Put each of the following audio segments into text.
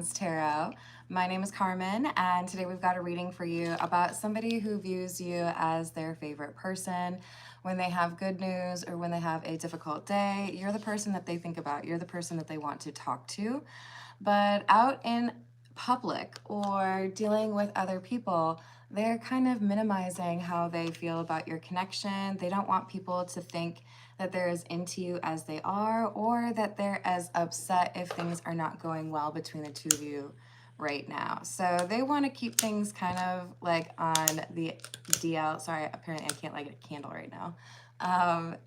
Tarot. My name is Carmen, and today we've got a reading for you about somebody who views you as their favorite person. When they have good news or when they have a difficult day, you're the person that they think about. You're the person that they want to talk to. But out in public or dealing with other people, they're kind of minimizing how they feel about your connection. They don't want people to think that they're as into you as they are, or that they're as upset if things are not going well between the two of you right now. So they want to keep things kind of like on the DL. Sorry, apparently I can't light a candle right now.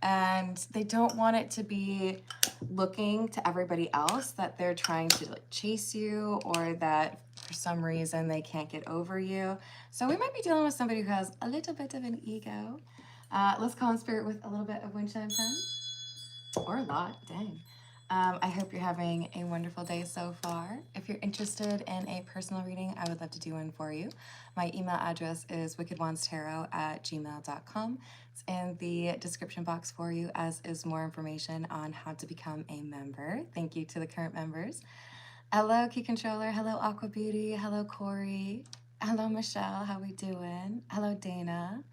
And they don't want it to be looking to everybody else that they're trying to like chase you, or that for some reason they can't get over you. So we might be dealing with somebody who has a little bit of an ego. Let's call in spirit with a little bit of wind chime time, or a lot, dang. I hope you're having a wonderful day so far. If you're interested in a personal reading, I would love to do one for you. My email address is wickedwandstarot@gmail.com. It's in the description box for you, as is more information on how to become a member. Thank you to the current members. Hello, Key Controller. Hello, Aqua Beauty. Hello, Corey. Hello, Michelle. How we doing? Hello, Dana.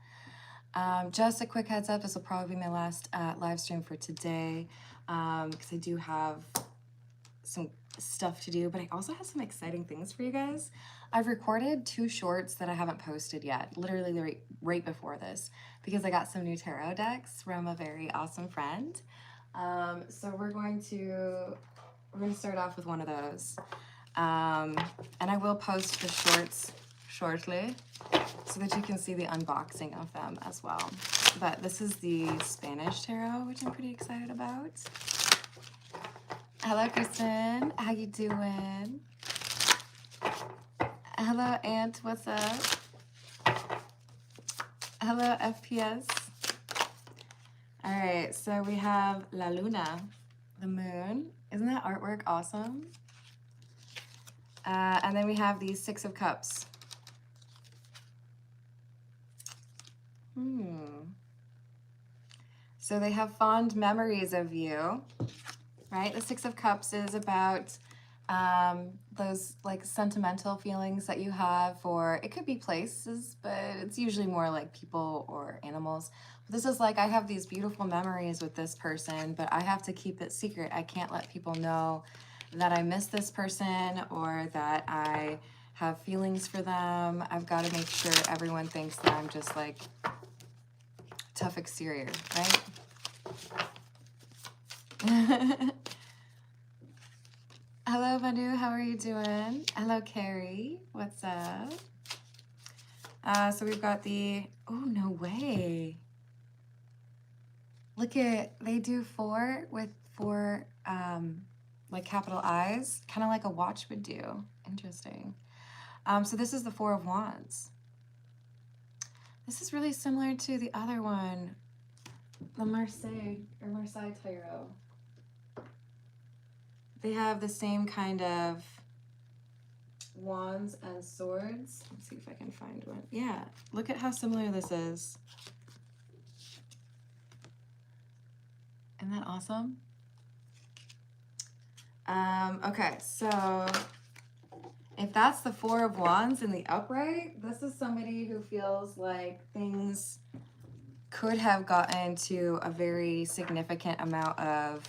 Just a quick heads up, this will probably be my last live stream for today, because I do have some stuff to do, but I also have some exciting things for you guys. I've recorded 2 shorts that I haven't posted yet, literally right before this, because I got some new tarot decks from a very awesome friend. So we're going to start off with one of those, and I will post the shorts shortly so that you can see the unboxing of them as well. But this is the Spanish tarot, which I'm pretty excited about. Hello, Kristen. How you doing? Hello, Aunt. What's up? Hello, FPS. All right, so we have La Luna, the moon. Isn't that artwork awesome? And then we have the 6 of Cups. So they have fond memories of you, right? The 6 of Cups is about those like sentimental feelings that you have for, it could be places, but it's usually more like people or animals. But this is like, I have these beautiful memories with this person, but I have to keep it secret. I can't let people know that I miss this person or that I have feelings for them. I've got to make sure everyone thinks that I'm just like tough exterior, right? Hello, Manu. How are you doing? Hello, Carrie. What's up? So we've got the, oh, no way. Look at, they do 4 with 4 like capital I's, kind of like a watch would do. Interesting. So this is the 4 of Wands. This is really similar to the other one, the Marseille Tarot. They have the same kind of wands and swords. Let's see if I can find one. Yeah, look at how similar this is. Isn't that awesome? Okay, so if that's the 4 of Wands in the upright, this is somebody who feels like things could have gotten to a very significant amount of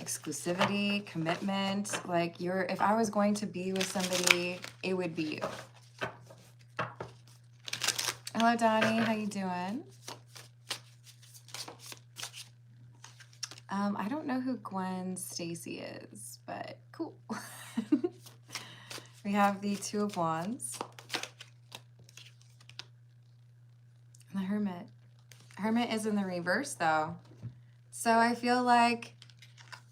exclusivity, commitment. Like if I was going to be with somebody, it would be you. Hello, Donnie. How you doing? I don't know who Gwen Stacy is, but cool. We have the 2 of Wands. And the Hermit. Hermit is in the reverse, though. So I feel like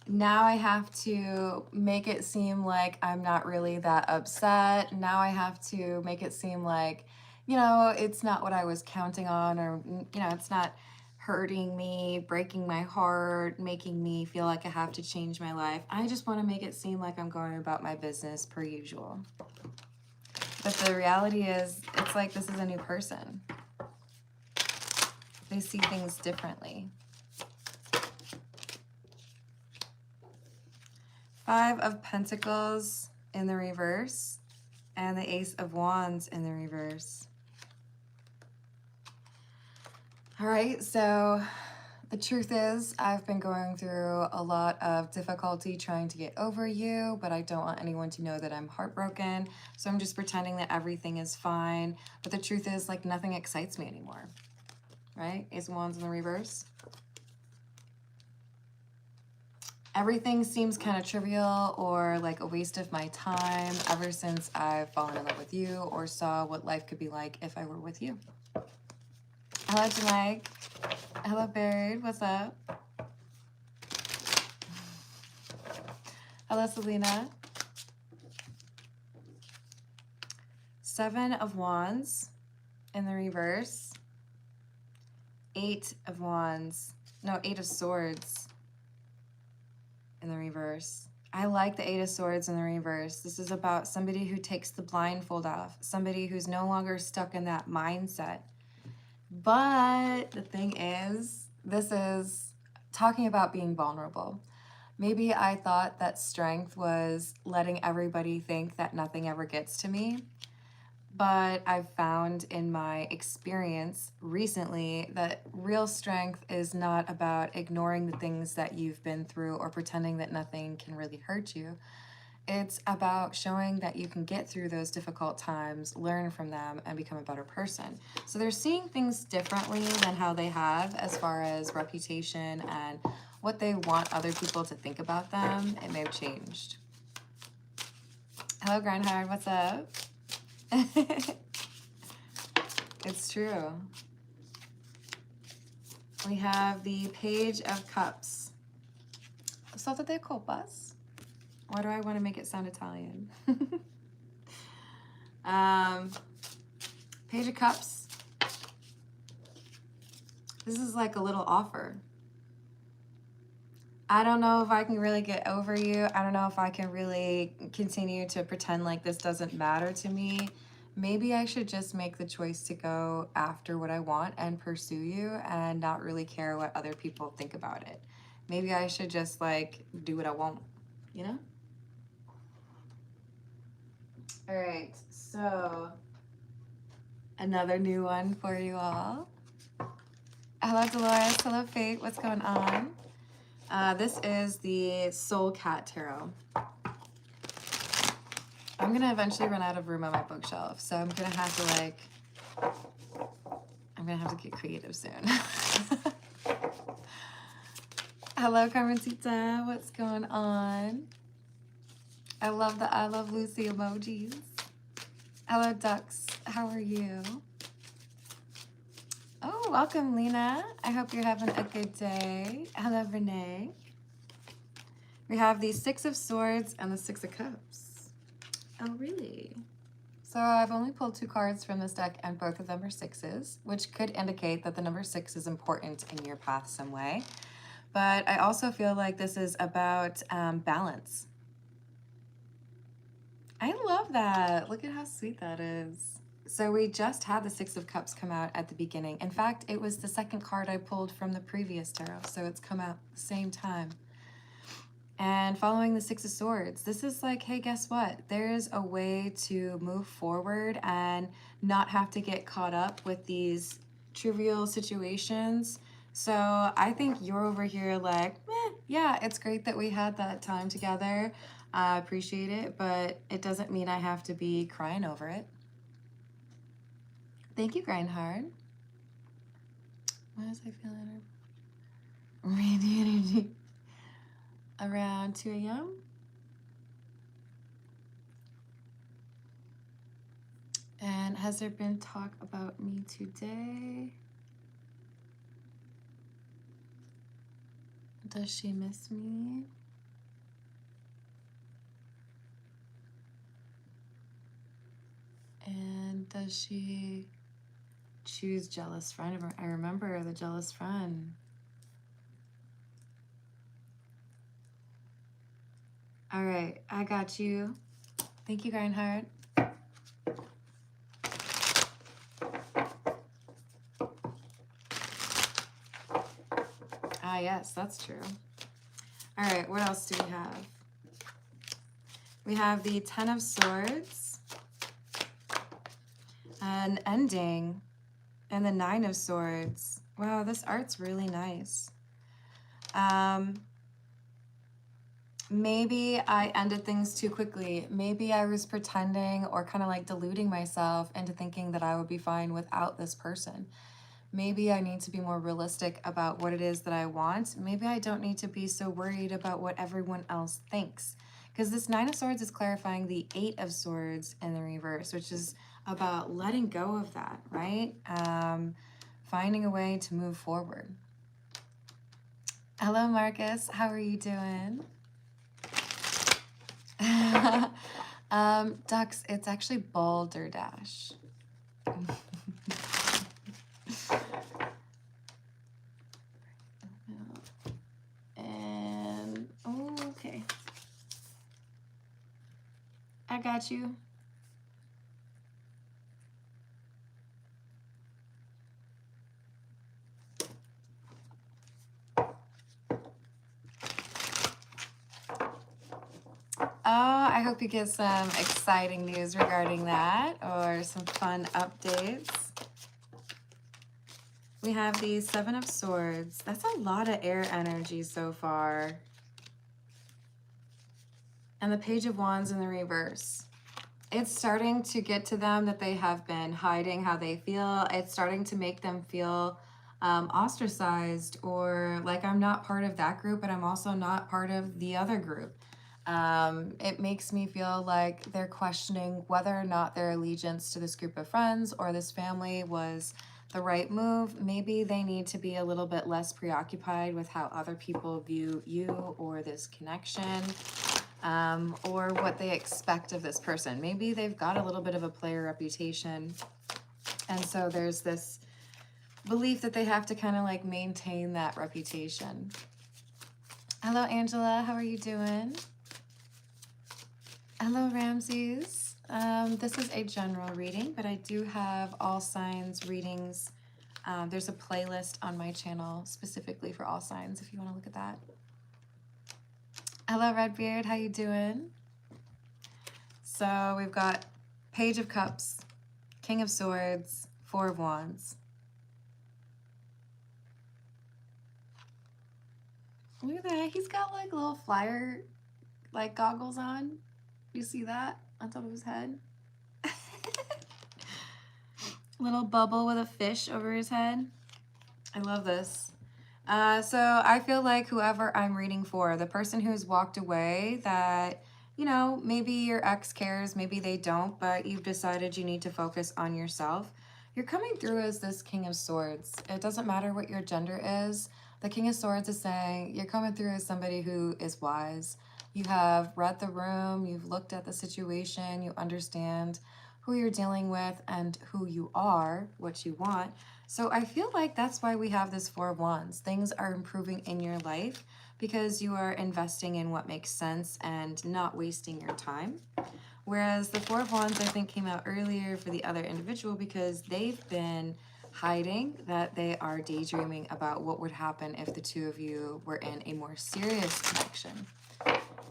now I have to make it seem like I'm not really that upset. Now I have to make it seem like, you know, it's not what I was counting on, or, you know, it's not hurting me, breaking my heart, making me feel like I have to change my life. I just want to make it seem like I'm going about my business per usual. But the reality is, it's like this is a new person. They see things differently. 5 of Pentacles. in the reverse, and the Ace of Wands in the reverse. All right, so the truth is I've been going through a lot of difficulty trying to get over you, but I don't want anyone to know that I'm heartbroken. So I'm just pretending that everything is fine. But the truth is, like, nothing excites me anymore, right? Ace of Wands in the reverse. Everything seems kind of trivial or like a waste of my time ever since I've fallen in love with you or saw what life could be like if I were with you. Hello, Jamike. Hello, Buried. What's up? Hello, Selena. Seven of Wands in the reverse. Eight of Wands. No, Eight of Swords in the reverse. I like the Eight of Swords in the reverse. This is about somebody who takes the blindfold off. Somebody who's no longer stuck in that mindset. But the thing is, this is talking about being vulnerable. Maybe I thought that strength was letting everybody think that nothing ever gets to me. But I've found in my experience recently that real strength is not about ignoring the things that you've been through or pretending that nothing can really hurt you. It's about showing that you can get through those difficult times, learn from them, and become a better person. So they're seeing things differently than how they have as far as reputation and what they want other people to think about them. It may have changed. Hello, Grindhard. What's up? It's true. We have the Page of Cups. Sotto de copas. Why do I want to make it sound Italian? Page of Cups. This is like a little offer. I don't know if I can really get over you. I don't know if I can really continue to pretend like this doesn't matter to me. Maybe I should just make the choice to go after what I want and pursue you and not really care what other people think about it. Maybe I should just like do what I want, you know? All right, so another new one for you all. Hello, Dolores. Hello, Fate. What's going on? This is the Soul Cat Tarot. I'm gonna eventually run out of room on my bookshelf, so I'm gonna have to get creative soon. Hello, Carmencita. What's going on? I love the I Love Lucy emojis. Hello, Ducks. How are you? Oh, welcome, Lena. I hope you're having a good day. Hello, Renee. We have the Six of Swords and the Six of Cups. Oh, really? So I've only pulled 2 cards from this deck, and both of them are sixes, which could indicate that the number 6 is important in your path some way. But I also feel like this is about balance. I love that. Look at how sweet that is. So we just had the Six of Cups come out at the beginning. In fact, it was the second card I pulled from the previous tarot, so it's come out at the same time. And following the Six of Swords, this is like, hey, guess what? There's a way to move forward and not have to get caught up with these trivial situations. So I think you're over here like, yeah, it's great that we had that time together. I appreciate it, but it doesn't mean I have to be crying over it. Thank you, Grindhard. What was I feeling? Radiant energy. Around 2 a.m. And has there been talk about me today? Does she miss me? And does she choose jealous friend? I remember the jealous friend. All right, I got you. Thank you, Reinhardt. Ah, yes, that's true. All right, what else do we have? We have the Ten of Swords, an ending, and the Nine of Swords. Wow, this art's really nice. Maybe I ended things too quickly. Maybe I was pretending or kind of like deluding myself into thinking that I would be fine without this person. Maybe I need to be more realistic about what it is that I want. Maybe I don't need to be so worried about what everyone else thinks. Because this Nine of Swords is clarifying the Eight of Swords in the reverse, which is about letting go of that, right? Finding a way to move forward. Hello, Marcus. How are you doing? Ducks, it's actually balderdash. And okay, I got you. Oh, I hope you get some exciting news regarding that or some fun updates. We have the Seven of Swords. That's a lot of air energy so far. And the Page of Wands in the reverse. It's starting to get to them that they have been hiding how they feel. It's starting to make them feel ostracized, or like I'm not part of that group, but I'm also not part of the other group. It makes me feel like they're questioning whether or not their allegiance to this group of friends or this family was the right move. Maybe they need to be a little bit less preoccupied with how other people view you or this connection, or what they expect of this person. Maybe they've got a little bit of a player reputation, and so there's this belief that they have to kind of like maintain that reputation. Hello, Angela. How are you doing? Hello, Ramses. This is a general reading, but I do have all signs readings. There's a playlist on my channel specifically for all signs if you want to look at that. Hello, Redbeard. How you doing? So we've got Page of Cups, King of Swords, Four of Wands. Look at that. He's got like little flyer like goggles on. You see that on top of his head? Little bubble with a fish over his head. I love this. So I feel like whoever I'm reading for, the person who's walked away, that, you know, maybe your ex cares, maybe they don't, but you've decided you need to focus on yourself. You're coming through as this King of Swords. It doesn't matter what your gender is. The King of Swords is saying you're coming through as somebody who is wise. You have read the room, you've looked at the situation, you understand who you're dealing with and who you are, what you want. So I feel like that's why we have this Four of Wands. Things are improving in your life because you are investing in what makes sense and not wasting your time. Whereas the Four of Wands, I think, came out earlier for the other individual because they've been hiding that they are daydreaming about what would happen if the two of you were in a more serious connection.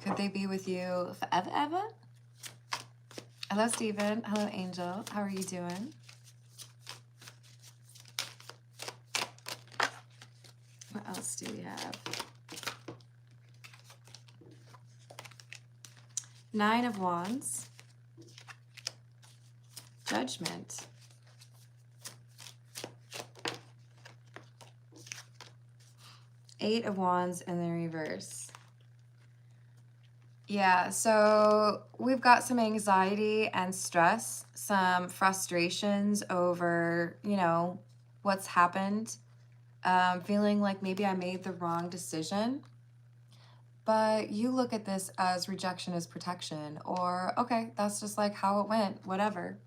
Could they be with you forever, ever? Hello, Stephen. Hello, Angel. How are you doing? What else do we have? Nine of Wands. Judgment. Eight of Wands in the reverse. Yeah, so we've got some anxiety and stress, some frustrations over, you know, what's happened. Feeling like maybe I made the wrong decision. But you look at this as rejection is protection, or, okay, that's just like how it went, whatever.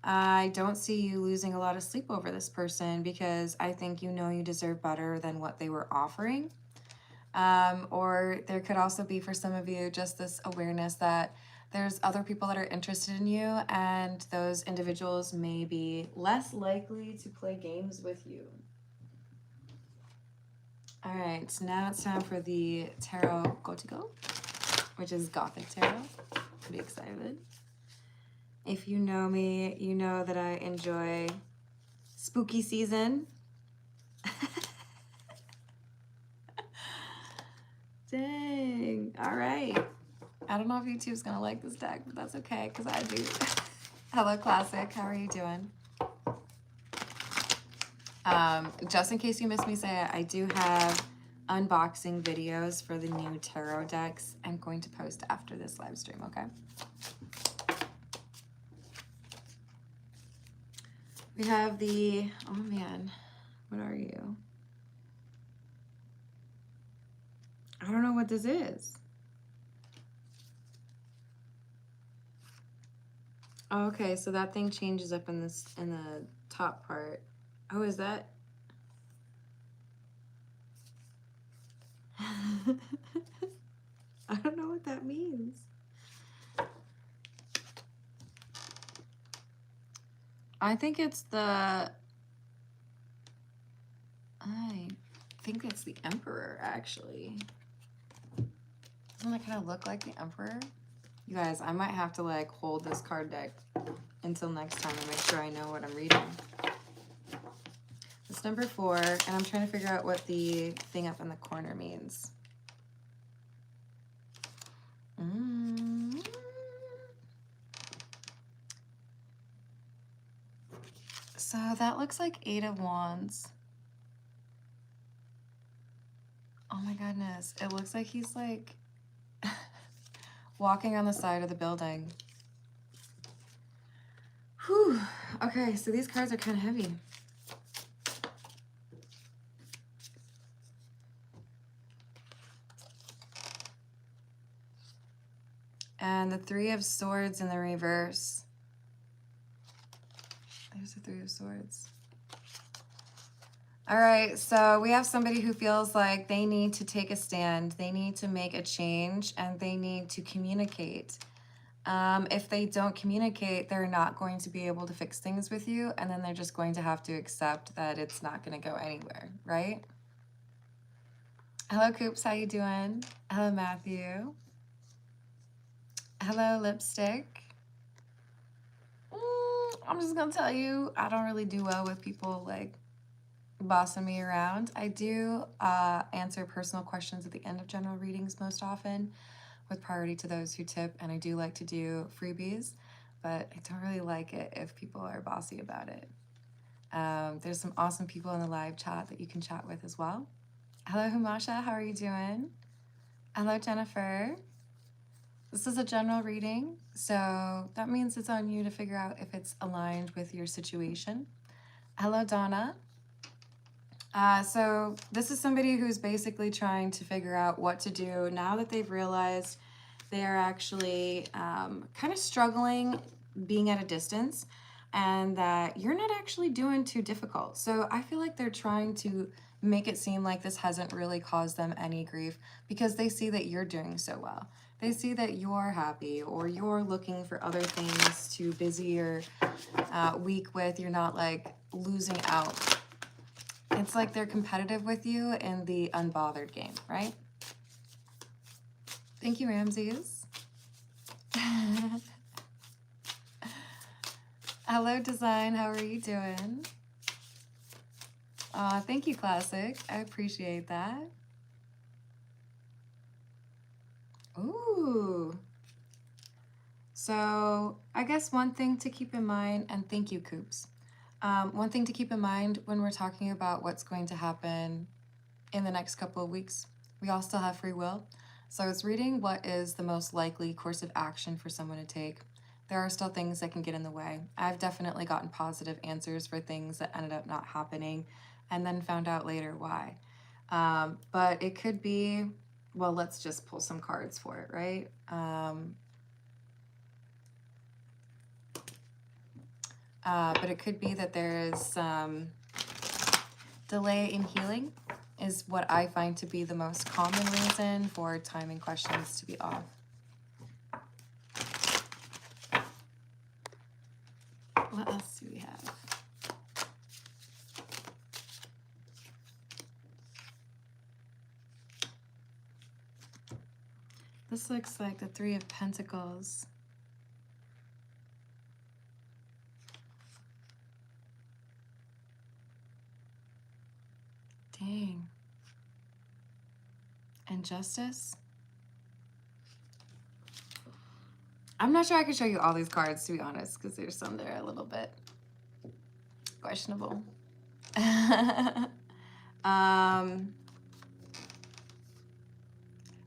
I don't see you losing a lot of sleep over this person because I think you know you deserve better than what they were offering. Or there could also be for some of you just this awareness that there's other people that are interested in you and those individuals may be less likely to play games with you. All right, so now it's time for the Tarot Gotico, which is Gothic Tarot. Pretty excited. If you know me, you know that I enjoy spooky season. Dang. All right. I don't know if YouTube's gonna like this deck, but that's okay, because I do. Hello, Classic. How are you doing? Just in case you missed me say it, I do have unboxing videos for the new tarot decks I'm going to post after this live stream, okay? We have the, oh man, what are you? I don't know what this is. Oh, okay, so that thing changes up in this, in the top part. Oh, is that? I don't know what that means. I think it's the, I think it's the Emperor, actually. Doesn't that kind of look like the Emperor? You guys, I might have to like hold this card deck until next time and make sure I know what I'm reading. It's number 4, and I'm trying to figure out what the thing up in the corner means. So that looks like 8 of Wands. Oh my goodness. It looks like he's like walking on the side of the building. Whew. Okay, so these cards are kind of heavy. And the 3 of Swords in the reverse. There's the 3 of Swords. All right, so we have somebody who feels like they need to take a stand, they need to make a change, and they need to communicate. If they don't communicate, they're not going to be able to fix things with you, and then they're just going to have to accept that it's not going to go anywhere, right? Hello, Coops, how you doing? Hello, Matthew. Hello, Lipstick. I'm just gonna tell you, I don't really do well with people like bossing me around. I do answer personal questions at the end of general readings most often, with priority to those who tip, and I do like to do freebies, but I don't really like it if people are bossy about it. There's some awesome people in the live chat that you can chat with as well. Hello, Humasha, how are you doing? Hello, Jennifer. This is a general reading, so that means it's on you to figure out if it's aligned with your situation. Hello, Donna. So this is somebody who's basically trying to figure out what to do now that they've realized they are actually kind of struggling being at a distance, and that you're not actually doing too difficult. So I feel like they're trying to make it seem like this hasn't really caused them any grief, because they see that you're doing so well. They see that you're happy, or you're looking for other things to busy your week with. You're not like losing out. It's like they're competitive with you in the unbothered game, right? Thank you, Ramses. Hello, Design. How are you doing? Thank you, Classic. I appreciate that. Ooh. So I guess one thing to keep in mind, and thank you, Coops. One thing to keep in mind when we're talking about what's going to happen in the next couple of weeks, we all still have free will. So it's reading what is the most likely course of action for someone to take. There are still things that can get in the way. I've definitely gotten positive answers for things that ended up not happening, and then found out later why. But it could be, well, let's just pull some cards for it, right? But it could be that there is some delay in healing, is what I find to be the most common reason for timing questions to be off. What else do we have? This looks like the 3 of Pentacles. Dang. And Justice. I'm not sure I can show you all these cards, to be honest, because there's some that are a little bit questionable.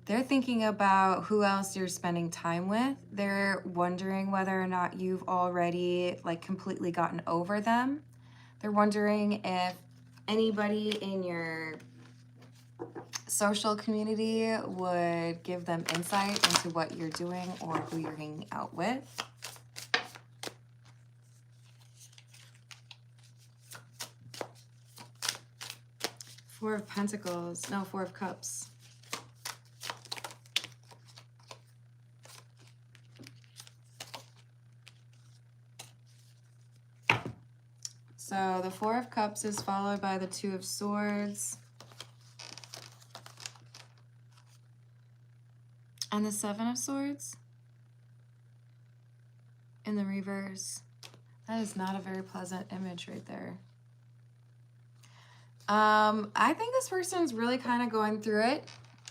They're thinking about who else you're spending time with. They're wondering whether or not you've already like completely gotten over them. They're wondering if anybody in your social community would give them insight into what you're doing or who you're hanging out with. Four of Pentacles, no, Four of Cups. So the Four of Cups is followed by the Two of Swords. And the Seven of Swords in the reverse. That is not a very pleasant image right there. I think this person's really kind of going through it,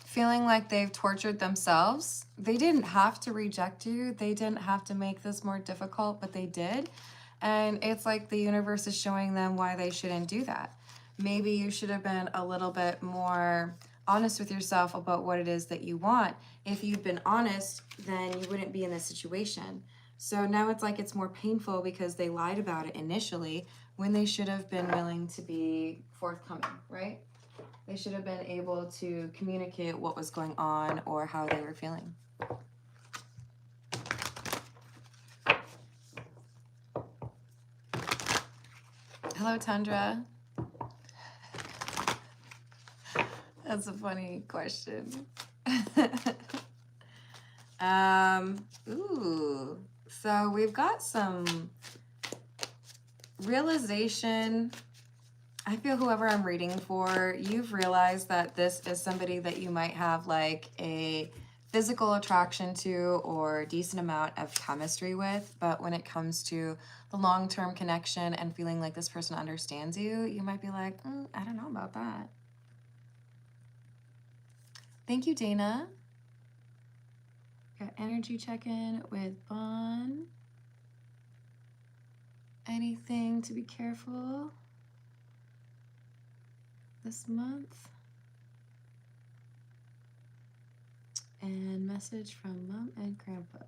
feeling like they've tortured themselves. They didn't have to reject you. They didn't have to make this more difficult, but they did. And it's like the universe is showing them why they shouldn't do that. Maybe you should have been a little bit more honest with yourself about what it is that you want. If you'd been honest, then you wouldn't be in this situation. So now it's like it's more painful because they lied about it initially when they should have been willing to be forthcoming, right? They should have been able to communicate what was going on or how they were feeling. Hello, Tundra. That's a funny question. Ooh, so we've got some realization. I feel whoever I'm reading for, you've realized that this is somebody that you might have like a physical attraction to or a decent amount of chemistry with, but when it comes to the long-term connection and feeling like this person understands you, you might be like, I don't know about that. Thank you, Dana. Got energy check-in with Bon. Anything to be careful this month? And message from Mom and Grandpa.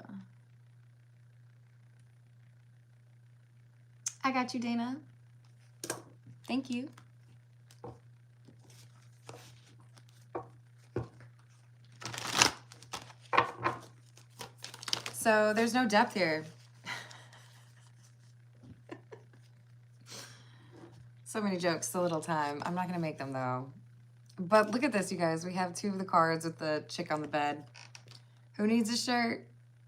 I got you, Dana. Thank you. So there's no depth here. So many jokes, so little time. I'm not going to make them, though. But look at this, you guys. We have two of the cards with the chick on the bed. Who needs a shirt?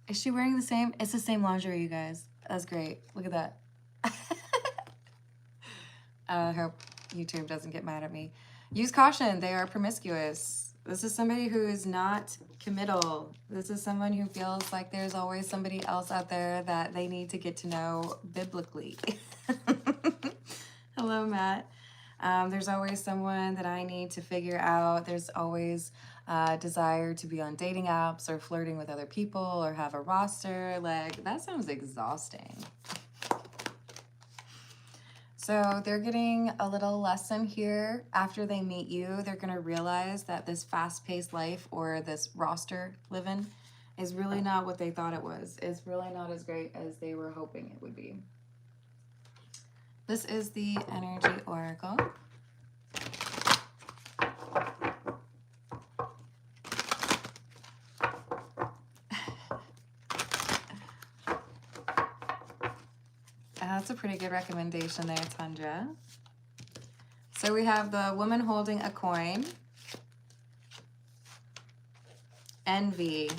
Is she wearing the same? It's the same lingerie, you guys. That's great. Look at that. I hope YouTube doesn't get mad at me. Use caution. They are promiscuous. This is somebody who is not committal. This is someone who feels like there's always somebody else out there that they need to get to know biblically. Hello, Matt. There's always someone that I need to figure out. There's always desire to be on dating apps or flirting with other people or have a roster. Like, that sounds exhausting. So they're getting a little lesson here. After they meet you, they're going to realize that this fast-paced life or this roster living is really not what they thought it was. It's really not as great as they were hoping it would be. This is the Energy Oracle. That's a pretty good recommendation there, Tundra. So we have the woman holding a coin, envy,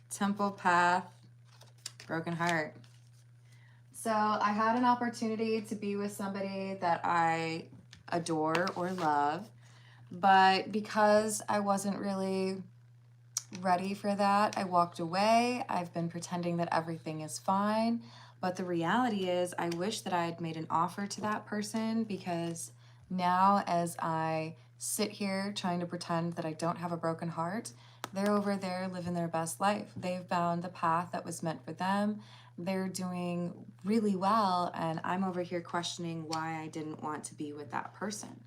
temple path, broken heart. So I had an opportunity to be with somebody that I adore or love, but because I wasn't really ready for that, I walked away. I've been pretending that everything is fine, but the reality is I wish that I had made an offer to that person because Now, as I sit here trying to pretend that I don't have a broken heart, they're over there living their best life. They've found the path that was meant for them. They're doing really well, and I'm over here questioning why I didn't want to be with that person.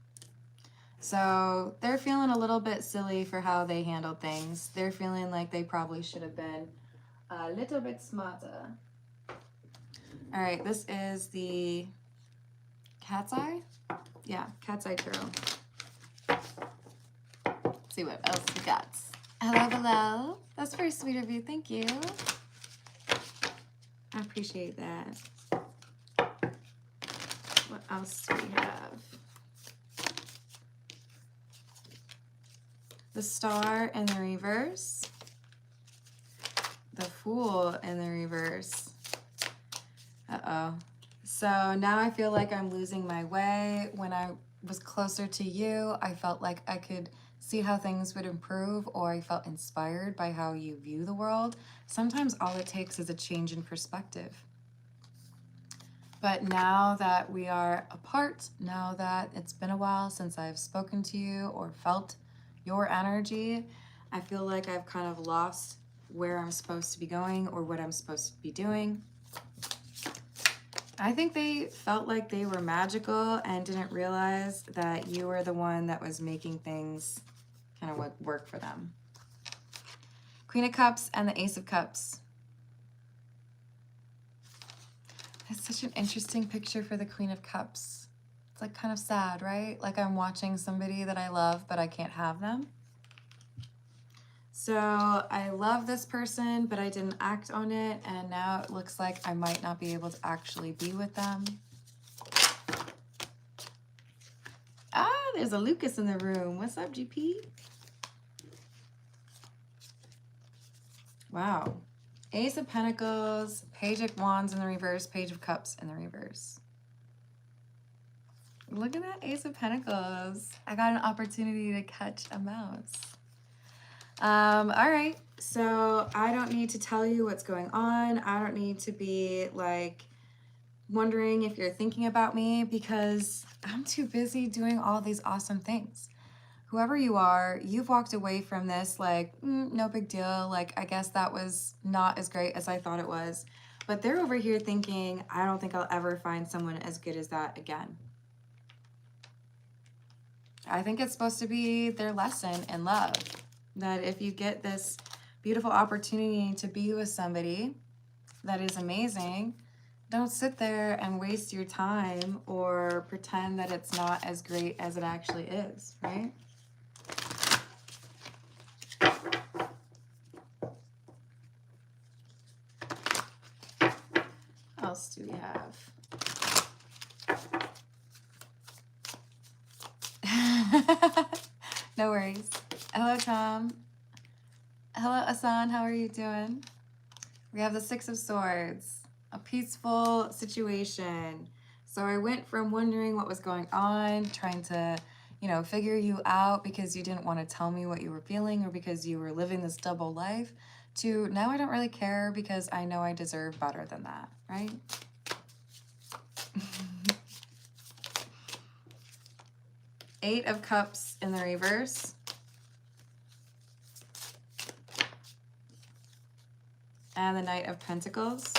So they're feeling a little bit silly for how they handled things. They're feeling like they probably should have been a little bit smarter. All right, this is the Cat's Eye? Yeah, Cat's Eye Tarot. Let's see what else we got. Hello, hello. That's very sweet of you. Thank you. I appreciate that. What else do we have? The Star in the reverse. The Fool in the reverse. Uh-oh. So now I feel like I'm losing my way. When I was closer to you, I felt like I could see how things would improve, or I felt inspired by how you view the world. Sometimes all it takes is a change in perspective. But now that we are apart, now that it's been a while since I've spoken to you or felt your energy, I feel like I've kind of lost where I'm supposed to be going or what I'm supposed to be doing. I think they felt like they were magical and didn't realize that you were the one that was making things kind of work for them. Queen of Cups and the Ace of Cups. It's such an interesting picture for the Queen of Cups. It's like kind of sad, right? Like I'm watching somebody that I love, but I can't have them. So I love this person, but I didn't act on it, and now it looks like I might not be able to actually be with them. Ah, there's a Lucas in the room. What's up, GP? Wow. Ace of Pentacles, Page of Wands in the reverse, Page of Cups in the reverse. Look at that Ace of Pentacles. I got an opportunity to catch a mouse. All right, so I don't need to tell you what's going on. I don't need to be like wondering if you're thinking about me, because I'm too busy doing all these awesome things. Whoever you are, you've walked away from this like, no big deal. Like, I guess that was not as great as I thought it was. But they're over here thinking, I don't think I'll ever find someone as good as that again. I think it's supposed to be their lesson in love. That if you get this beautiful opportunity to be with somebody that is amazing, don't sit there and waste your time or pretend that it's not as great as it actually is, right? What else do we have? No worries. Hello, Tom. Hello, Asan. How are you doing? We have the Six of Swords, a peaceful situation. So I went from wondering what was going on, trying to, figure you out because you didn't want to tell me what you were feeling or because you were living this double life, to now I don't really care because I know I deserve better than that, right? Eight of Cups in the reverse. And the Knight of Pentacles.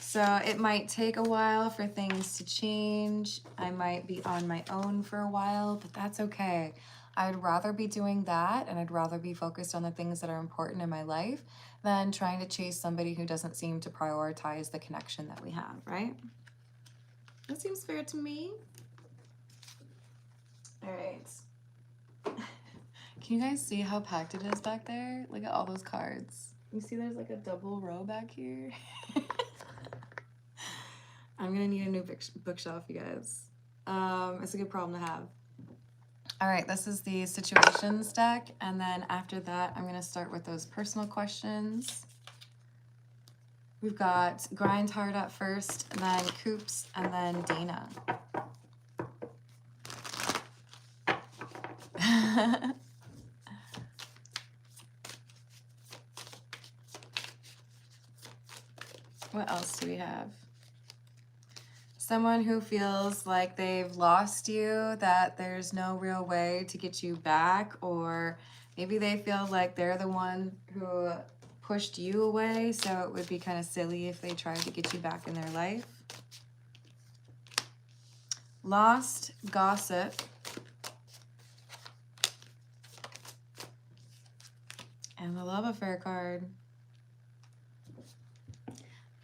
So it might take a while for things to change. I might be on my own for a while, but that's okay. I'd rather be doing that, and I'd rather be focused on the things that are important in my life than trying to chase somebody who doesn't seem to prioritize the connection that we have, right? That seems fair to me. All right. Can you guys see how packed it is back there? Look at all those cards. You see there's like a double row back here? I'm gonna need a new bookshelf, you guys. It's a good problem to have. All right, this is the situations deck, and then after that, I'm gonna start with those personal questions. We've got Grindheart up first, and then Coops, and then Dana. What else do we have? someone who feels like they've lost you, that there's no real way to get you back, or maybe they feel like they're the one who pushed you away, so it would be kind of silly if they tried to get you back in their life. Lost, gossip, and the love affair card.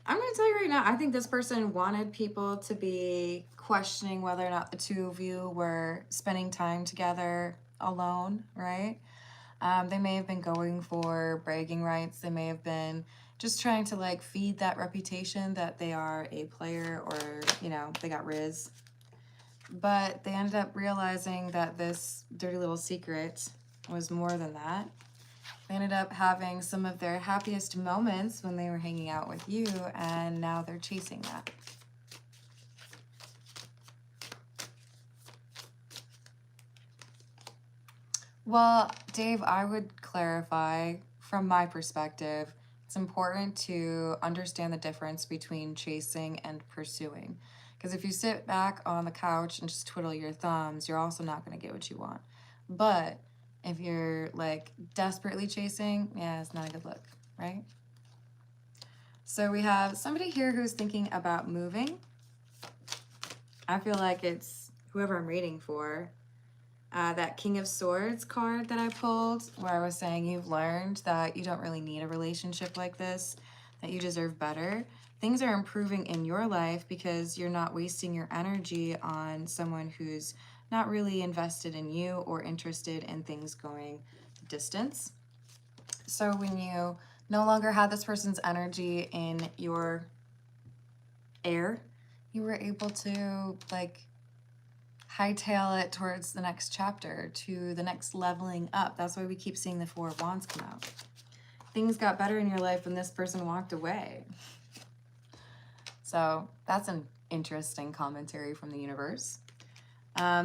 I'm going to tell you right now, I think this person wanted people to be questioning whether or not the two of you were spending time together alone, right? They may have been going for bragging rights. They may have been just trying to like feed that reputation that they are a player, or, you know, they got Riz. But they ended up realizing that this dirty little secret was more than that. They ended up having some of their happiest moments when they were hanging out with you, and now they're chasing that. Well, Dave, I would clarify from my perspective, it's important to understand the difference between chasing and pursuing. Because if you sit back on the couch and just twiddle your thumbs, you're also not going to get what you want. But if you're like desperately chasing, yeah, it's not a good look, right? So we have somebody here who's thinking about moving. I feel like it's whoever I'm reading for. That King of Swords card that I pulled, where I was saying you've learned that you don't really need a relationship like this, that you deserve better. Things are improving in your life because you're not wasting your energy on someone who's not really invested in you or interested in things going the distance. So when you no longer had this person's energy in your air, you were able to like hightail it towards the next chapter, to the next leveling up. That's why we keep seeing the Four of Wands come out. Things got better in your life when this person walked away. So that's an interesting commentary from the universe.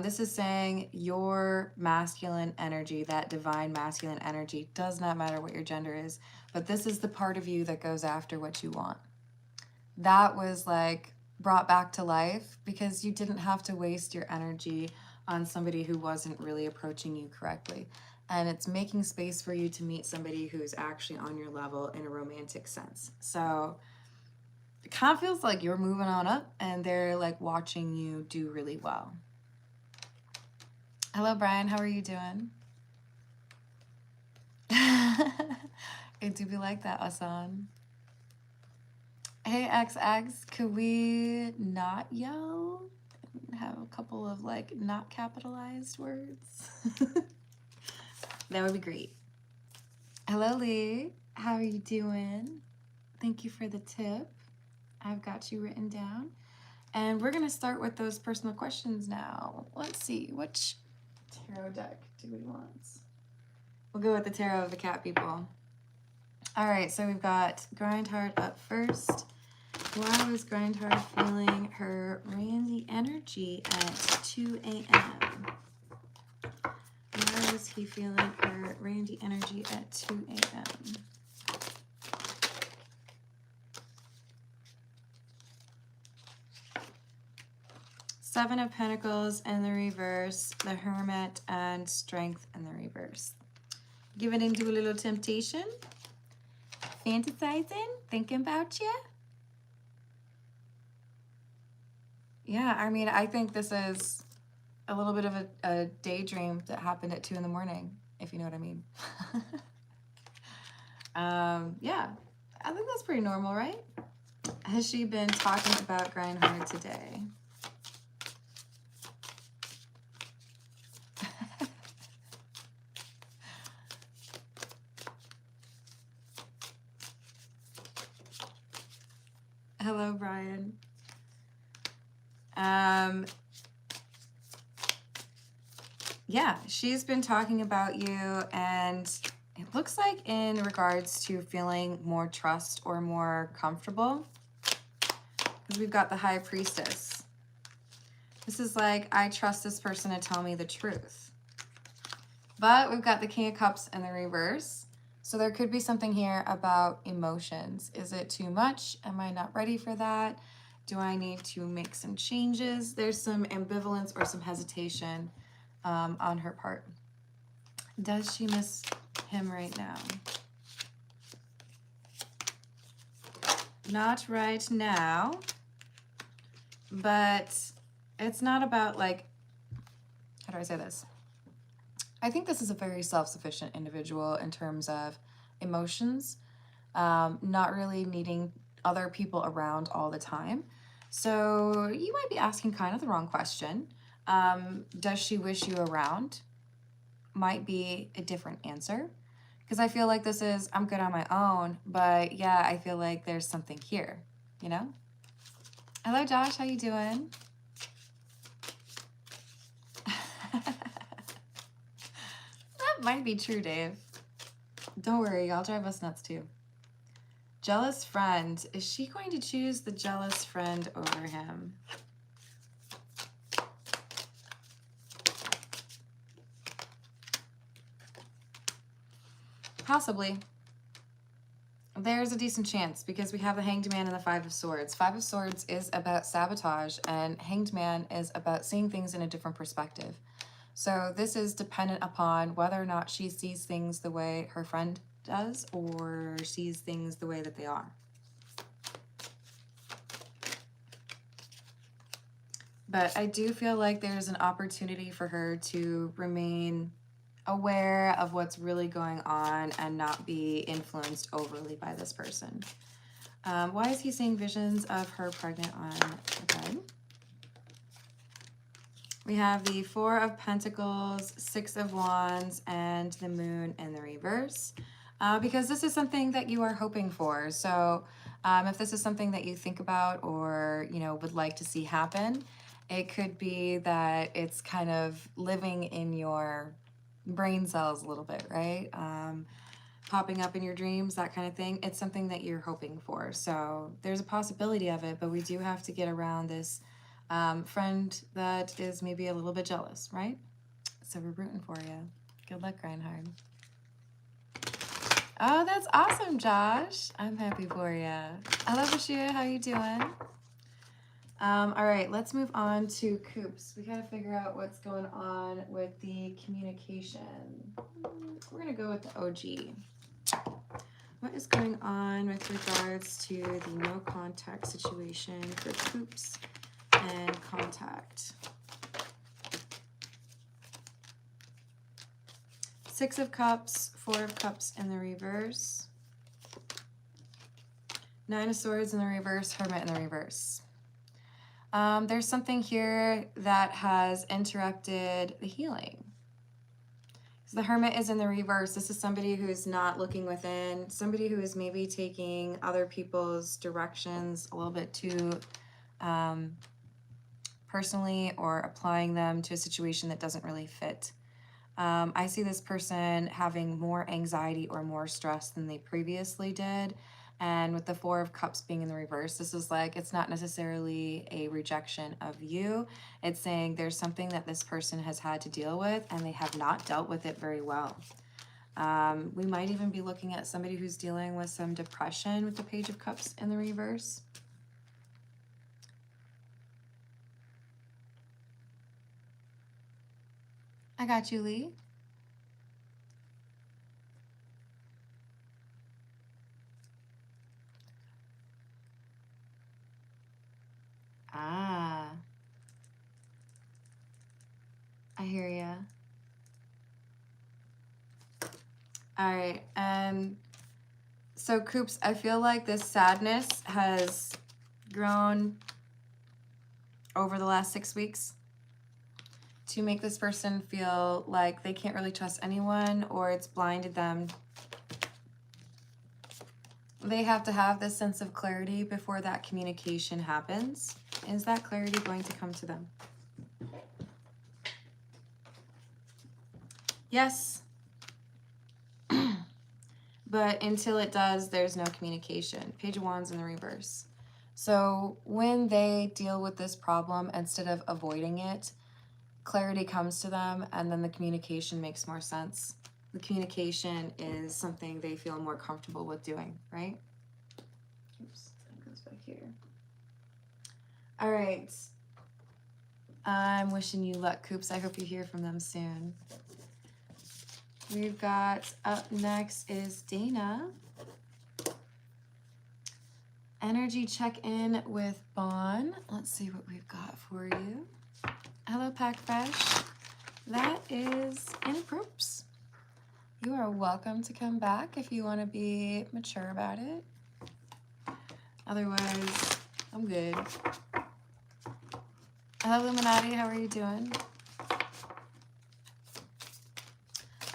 This is saying your masculine energy, that divine masculine energy, does not matter what your gender is, but this is the part of you that goes after what you want. That was like brought back to life because you didn't have to waste your energy on somebody who wasn't really approaching you correctly. And it's making space for you to meet somebody who's actually on your level in a romantic sense. So it kind of feels like you're moving on up and they're like watching you do really well. Hello, Brian. How are you doing? It do be like that, Asan. Hey, XX, could we not yell and have a couple of like not capitalized words? That would be great. Hello, Lee. How are you doing? Thank you for the tip. I've got you written down. And we're going to start with those personal questions now. Let's see, which tarot deck do we want? We'll go with the Tarot of the Cat people. All right, so we've got Grindheart up first. Why was Grindheart feeling her Randy energy at 2 a.m.? Why was he feeling her Randy energy at 2 a.m.? Seven of Pentacles in the reverse, the Hermit, and Strength in the reverse. Giving into a little temptation. Fantasizing, thinking about you. Yeah, I mean, I think this is a little bit of a daydream that happened at 2 in the morning, if you know what I mean. Yeah, I think that's pretty normal, right? Has she been talking about Grindheart today? Hello, Brian. Yeah, she's been talking about you, and it looks like in regards to feeling more trust or more comfortable, because we've got the High Priestess. This is like, I trust this person to tell me the truth. But we've got the King of Cups in the reverse. So there could be something here about emotions. Is it too much? Am I not ready for that? Do I need to make some changes? There's some ambivalence or some hesitation on her part. Does she miss him right now? Not right now, but it's not about like, how do I say this? I think this is a very self-sufficient individual in terms of emotions, not really needing other people around all the time. So you might be asking kind of the wrong question. Does she wish you around? Might be a different answer. Because I feel like this is, I'm good on my own, but yeah, I feel like there's something here, you know? Hello, Josh, how you doing? That might be true, Dave. Don't worry, I'll drive us nuts too. Jealous friend. Is she going to choose the jealous friend over him? Possibly. There's a decent chance because we have the Hanged Man and the Five of Swords. Five of Swords is about sabotage and Hanged Man is about seeing things in a different perspective. So this is dependent upon whether or not she sees things the way her friend does or sees things the way that they are. But I do feel like there's an opportunity for her to remain aware of what's really going on and not be influenced overly by this person. Why is he seeing visions of her pregnant on the bed? We have the Four of Pentacles, Six of Wands, and the Moon in the reverse. Because this is something that you are hoping for. So if this is something that you think about or, you know, would like to see happen, it could be that it's kind of living in your brain cells a little bit, right? Popping up in your dreams, that kind of thing. It's something that you're hoping for. So there's a possibility of it, but we do have to get around this friend that is maybe a little bit jealous, right? So we're rooting for you. Good luck, Reinhard. Oh, that's awesome, Josh. I'm happy for you. Hello, Bashir. How you doing? All right, let's move on to Coops. We gotta figure out what's going on with the communication. We're gonna go with the OG. What is going on with regards to the no contact situation for Coops and contact? Six of Cups, Four of Cups in the reverse. Nine of Swords in the reverse, Hermit in the reverse. There's something here that has interrupted the healing. So the Hermit is in the reverse. This is somebody who's not looking within, somebody who is maybe taking other people's directions a little bit too personally or applying them to a situation that doesn't really fit. I see this person having more anxiety or more stress than they previously did. And with the Four of Cups being in the reverse, this is like, it's not necessarily a rejection of you. It's saying there's something that this person has had to deal with and they have not dealt with it very well. We might even be looking at somebody who's dealing with some depression with the Page of Cups in the reverse. I got you, Lee. Ah, I hear ya. All right, and so Coops, I feel like this sadness has grown over the last 6 weeks to make this person feel like they can't really trust anyone or it's blinded them. They have to have this sense of clarity before that communication happens. Is that clarity going to come to them? Yes. But until it does, there's no communication. Page of Wands in the reverse. So when they deal with this problem, instead of avoiding it, clarity comes to them and then the communication makes more sense. The communication is something they feel more comfortable with doing, right? Oops, that goes back here. All right. I'm wishing you luck, Coops. I hope you hear from them soon. We've got up next is Dana. Energy check-in with Bon. Let's see what we've got for you. Hello, Pack Fresh. That is in groups. You are welcome to come back if you want to be mature about it. Otherwise, I'm good. Hello, Illuminati. How are you doing?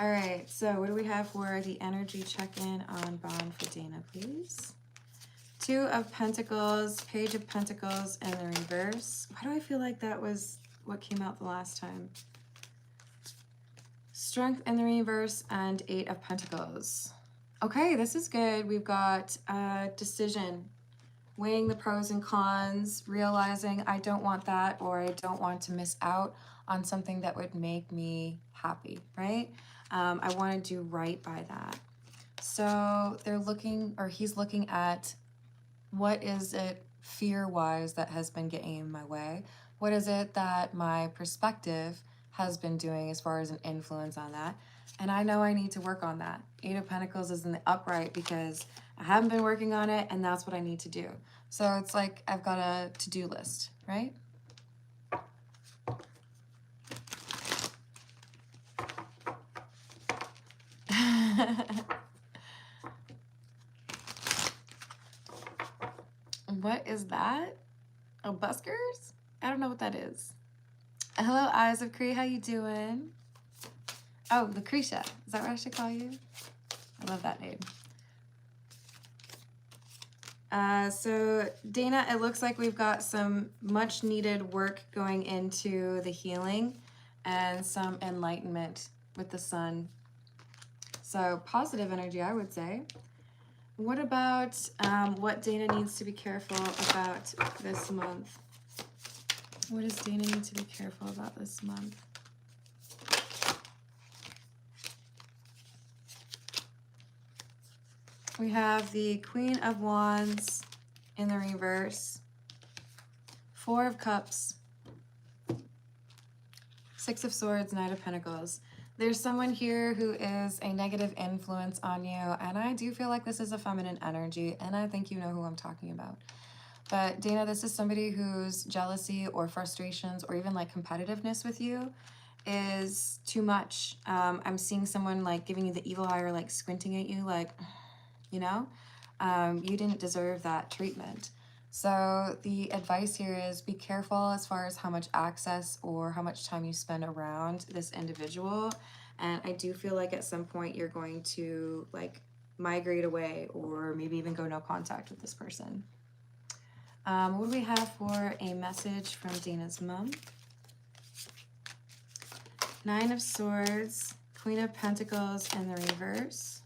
All right. So what do we have for the energy check-in on Bond for Dana, please? Two of Pentacles, Page of Pentacles, and the reverse. Why do I feel like that was what came out the last time? Strength in the reverse and Eight of Pentacles. Okay, this is good. We've got a decision. Weighing the pros and cons, realizing I don't want that, or I don't want to miss out on something that would make me happy, right? I want to do right by that. So they're looking, or he's looking at what is it fear-wise that has been getting in my way? What is it that my perspective has been doing as far as an influence on that? And I know I need to work on that. Eight of Pentacles is in the upright because I haven't been working on it, and that's what I need to do. So it's like I've got a to-do list, right? What is that? Oh, buskers? I don't know what that is. Hello, Eyes of Cree. How you doing? Oh, Lucretia. Is that what I should call you? I love that name. So Dana, it looks like we've got some much needed work going into the healing and some enlightenment with the sun. So positive energy, I would say. What about what Dana needs to be careful about this month? What does Dana need to be careful about this month? We have the Queen of Wands in the reverse, Four of Cups, Six of Swords, Knight of Pentacles. There's someone here who is a negative influence on you, and I do feel like this is a feminine energy, and I think you know who I'm talking about. But Dana, this is somebody whose jealousy or frustrations or even like competitiveness with you is too much. I'm seeing someone like giving you the evil eye or like squinting at you like, you know, you didn't deserve that treatment. So the advice here is be careful as far as how much access or how much time you spend around this individual. And I do feel like at some point you're going to like migrate away or maybe even go no contact with this person. What do we have for a message from Dana's mom? Nine of Swords, Queen of Pentacles, and the reverse.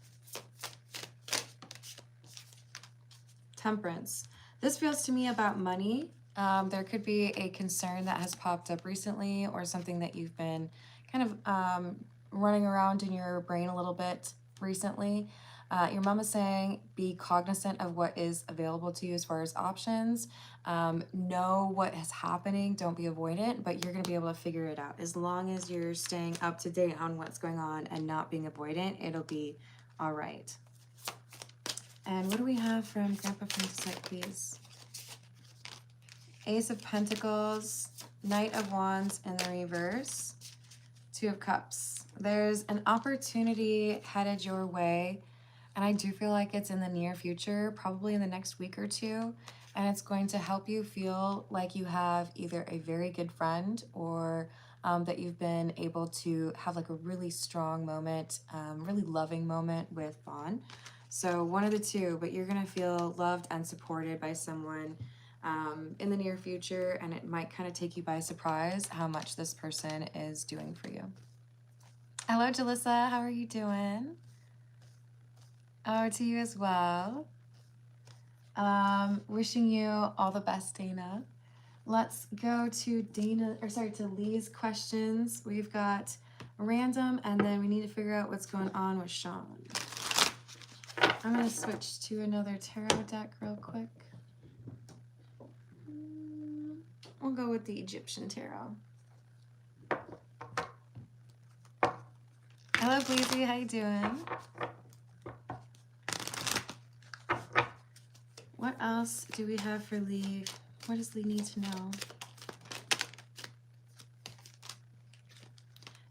Temperance. This feels to me about money. There could be a concern that has popped up recently or something that you've been kind of running around in your brain a little bit recently. Your mom is saying be cognizant of what is available to you as far as options. Know what is happening. Don't be avoidant, but you're going to be able to figure it out. As long as you're staying up to date on what's going on and not being avoidant, it'll be all right. And what do we have from Grandpa Francis, please? Ace of Pentacles, Knight of Wands in the reverse, Two of Cups. There's an opportunity headed your way, and I do feel like it's in the near future, probably in the next week or two, and it's going to help you feel like you have either a very good friend or that you've been able to have like a really strong moment, really loving moment with Vaughn. So one of the two, but you're going to feel loved and supported by someone in the near future, and it might kind of take you by surprise how much this person is doing for you. Hello, Jalissa. How are you doing? Oh, to you as well. Wishing you all the best, Dana. Let's go to to Lee's questions. We've got random, and then we need to figure out what's going on with Sean. I'm going to switch to another tarot deck real quick. We'll go with the Egyptian tarot. Hello, Bleezy. How you doing? What else do we have for Lee? What does Lee need to know?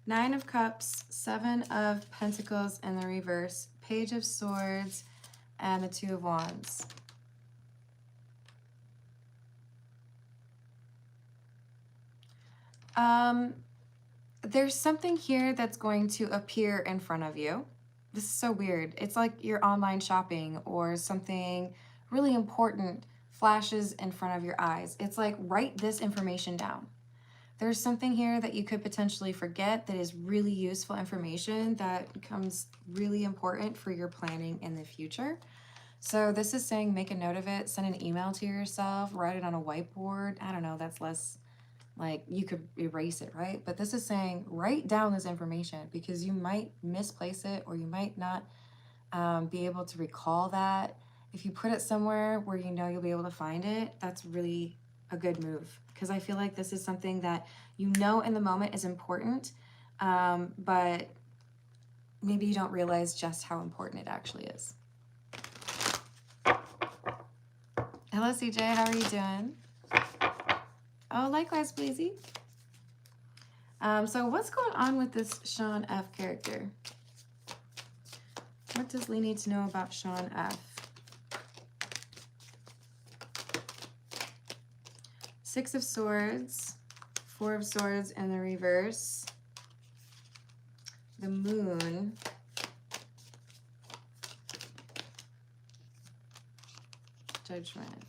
Nine of Cups, Seven of Pentacles in the reverse, Page of Swords, and the Two of Wands. There's something here that's going to appear in front of you. This is so weird. It's like you're online shopping or something really important flashes in front of your eyes. It's like, write this information down. There's something here that you could potentially forget that is really useful information that becomes really important for your planning in the future. So this is saying make a note of it, send an email to yourself, write it on a whiteboard. I don't know, that's less like you could erase it, right? But this is saying write down this information because you might misplace it or you might not be able to recall that. If you put it somewhere where you know you'll be able to find it, that's really a good move, because I feel like this is something that you know in the moment is important, but maybe you don't realize just how important it actually is. Hello, CJ. How are you doing? Oh, likewise, Bleezy. So what's going on with this Sean F character? What does Lee need to know about Sean F? Six of Swords, Four of Swords in the reverse, the Moon, Judgment.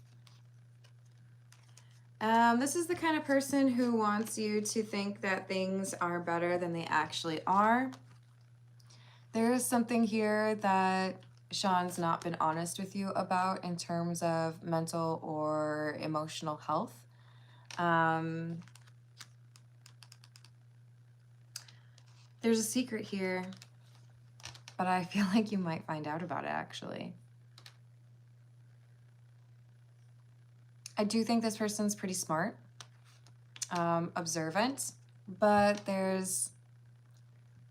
This is the kind of person who wants you to think that things are better than they actually are. There is something here that Sean's not been honest with you about in terms of mental or emotional health. There's a secret here, but I feel like you might find out about it actually. I do think this person's pretty smart, observant, but there's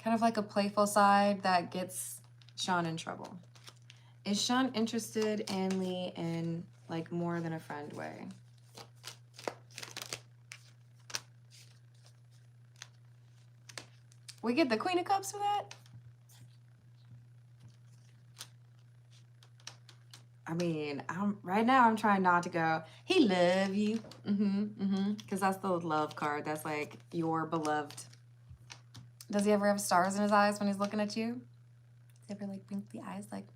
kind of like a playful side that gets Sean in trouble. Is Sean interested in Lee in like more than a friend way? We get the Queen of Cups for that? I mean, right now I'm trying not to go, he love you. Because that's the love card. That's like your beloved. Does he ever have stars in his eyes when he's looking at you? Does he ever like blink the eyes like?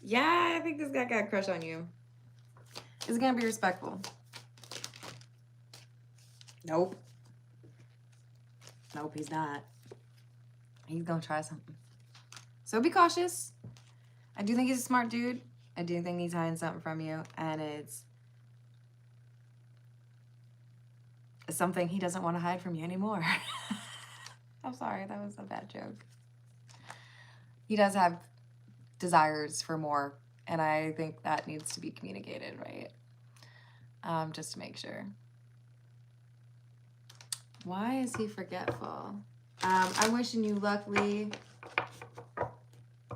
Yeah, I think this guy got a crush on you. Is he gonna be respectful? Nope. Nope, he's not. He's gonna try something. So be cautious. I do think he's a smart dude. I do think he's hiding something from you, and it's something he doesn't want to hide from you anymore. I'm sorry, that was a bad joke. He does have desires for more, and I think that needs to be communicated, right? Just to make sure. Why is he forgetful? I'm wishing you luck, Lee.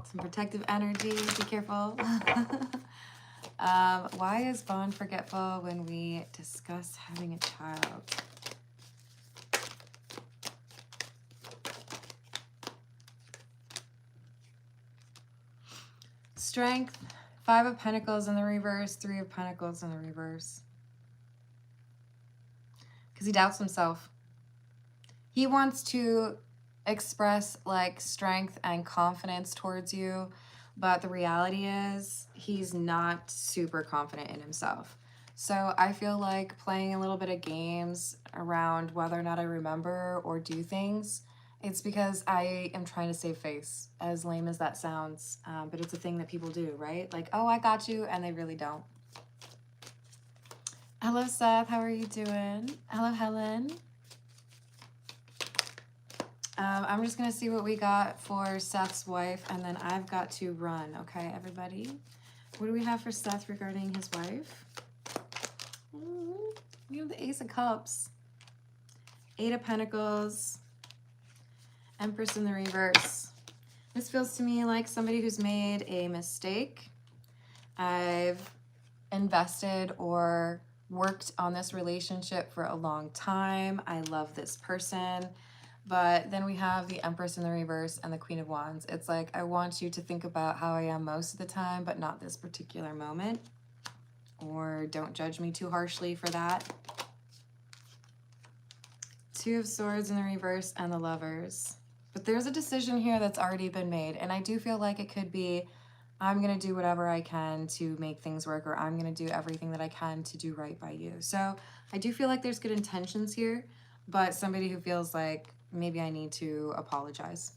Some protective energy. Be careful. Why is Vaughn forgetful when we discuss having a child? Strength. Five of Pentacles in the reverse. Three of Pentacles in the reverse. Because he doubts himself. He wants to express like strength and confidence towards you, but the reality is he's not super confident in himself. So I feel like playing a little bit of games around whether or not I remember or do things, it's because I am trying to save face, as lame as that sounds, but it's a thing that people do, right? Like, oh, I got you, and they really don't. Hello, Seth. How are you doing? Hello, Helen. I'm just going to see what we got for Seth's wife, and then I've got to run, okay, everybody? What do we have for Seth regarding his wife? You have the Ace of Cups, Eight of Pentacles, Empress in the reverse. This feels to me like somebody who's made a mistake. I've invested or worked on this relationship for a long time. I love this person. But then we have the Empress in the reverse and the Queen of Wands. It's like, I want you to think about how I am most of the time, but not this particular moment. Or don't judge me too harshly for that. Two of Swords in the reverse and the Lovers. But there's a decision here that's already been made. And I do feel like it could be, I'm going to do whatever I can to make things work, or I'm going to do everything that I can to do right by you. So I do feel like there's good intentions here, but somebody who feels like maybe I need to apologize.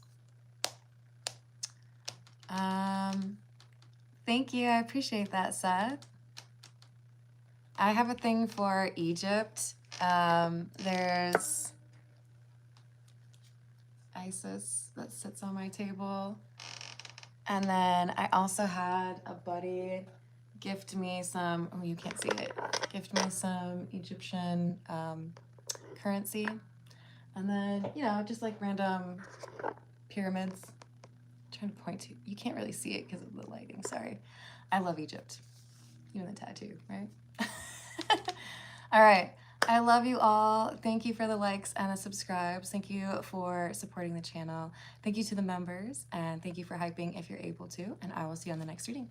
Thank you. I appreciate that, Seth. I have a thing for Egypt. There's Isis that sits on my table. And then I also had a buddy gift me some, oh, you can't see it, gift me some Egyptian currency. And then, you know, just like random pyramids. I'm trying to point to, you can't really see it because of the lighting, sorry. I love Egypt, even the tattoo, right? All right. I love you all. Thank you for the likes and the subscribes. Thank you for supporting the channel. Thank you to the members, and thank you for hyping if you're able to, and I will see you on the next reading.